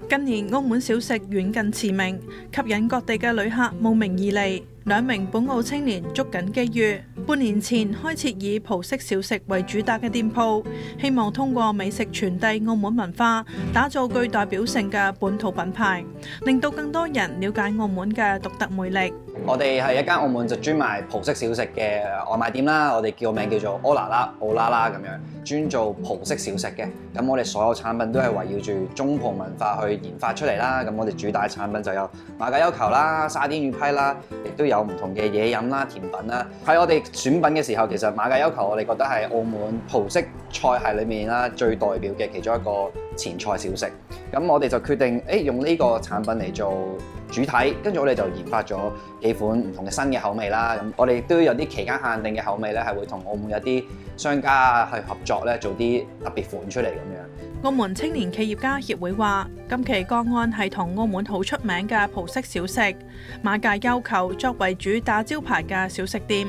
近年澳門小食遠近馳名，吸引各地嘅旅客慕名而嚟。兩名本澳青年捉緊機遇，半年前開設以葡式小食為主打嘅店鋪，希望通過美食傳遞澳門文化，打造具代表性嘅本土品牌，令到更多人了解澳門嘅獨特魅力。我哋係一間澳門就專賣葡式小食嘅外賣店啦，我哋叫個名叫做奧啦啦咁樣，專做葡式小食嘅。咁我哋所有產品都係圍繞住中葡文化去研發出嚟啦。咁我哋主打產品就有馬介休球啦、沙甸魚批啦，亦都有唔同嘅嘢飲啦、甜品啦。喺我哋選品嘅時候，其實馬介休球我哋覺得係澳門葡式菜系裏面啦最代表嘅其中一個前菜小食。咁我哋就決定用呢個產品嚟做主體，跟住我哋就研發咗幾款唔同嘅新嘅口味啦。咁我哋都有啲期間限定嘅口味咧，係會同澳門有啲商家去合作咧，做啲特別款出嚟咁樣。澳門青年企業家協會話，今期個案係同澳門好出名嘅葡式小食馬介休球作為主打招牌嘅小食店。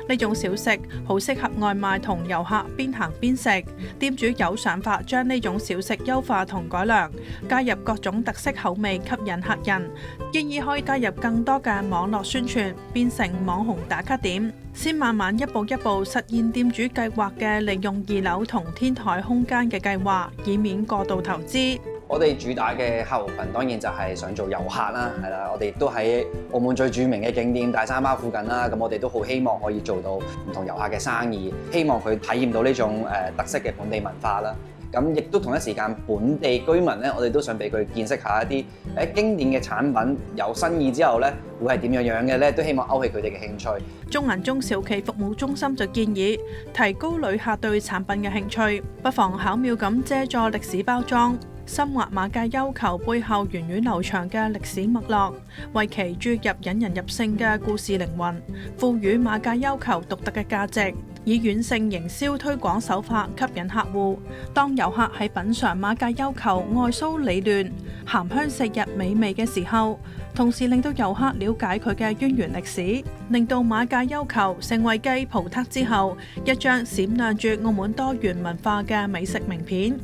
呢種小食好適合外賣同遊客邊行邊食，店主有想法將呢種小食優化同改良，加入各種特色口味吸引客人。建議可以加入更多嘅網絡宣傳，變成網紅打卡點，先慢慢一步一步實現店主計劃嘅利用2樓同天台空間嘅計劃，以免過度投資。我哋主打嘅客戶群當然就係想做遊客啦，係啦，我哋都喺澳門最著名嘅景點大三巴附近啦，咁我哋都好希望可以做到唔同遊客嘅生意，希望佢體驗到呢種特色嘅本地文化啦。咁亦都同一時間本地居民咧，我哋都想俾佢見識下一啲經典嘅產品有新意之後咧，會係點樣嘅咧，都希望勾起佢哋嘅興趣。中銀中小企服務中心就建議提高旅客對產品嘅興趣，不妨巧妙咁借助歷史包裝，深挖馬介休球背後源遠流長嘅歷史脈絡，為其注入引人入勝嘅故事靈魂，賦予馬介休球獨特嘅價值，以軟性營銷推廣手法吸引客戶。當遊客喺品嚐馬介休球外酥里嫩、鹹香食日美味嘅時候，同時令到遊客了解佢嘅淵源歷史，令到馬介休球成為繼葡撻之後一張閃亮住澳門多元文化嘅美食名片。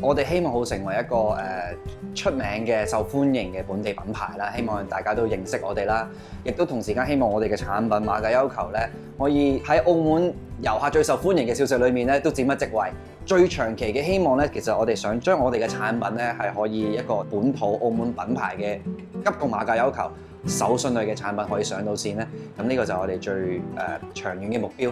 我哋希望好成為一個出名嘅受歡迎嘅本地品牌啦，希望大家都認識我哋啦，亦都同時間希望我哋嘅產品馬介休球咧，可以喺澳門遊客最受歡迎嘅小食裏面咧都佔一席位。最長期嘅希望咧，其實我哋想將我哋嘅產品咧係可以一個本土澳門品牌嘅急凍馬介休球手信類嘅產品可以上到線咧，咁呢個就係我哋最長遠嘅目標。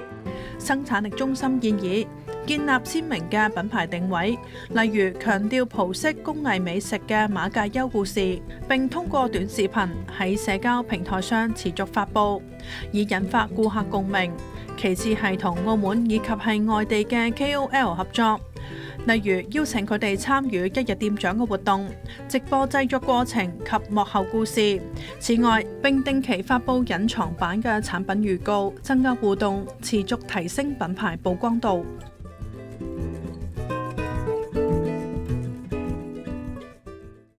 生產力中心建議建立鮮明嘅品牌定位，例如強調葡式工藝美食嘅馬介休故事，並通過短視頻喺社交平台上持續發布，以引發顧客共鳴。其次係同澳門以及係外地嘅 KOL 合作，例如邀請佢哋參與一日店長嘅活動，直播製作過程及幕後故事。此外，並定期發布隱藏版嘅產品預告，增加互動，持續提升品牌曝光度。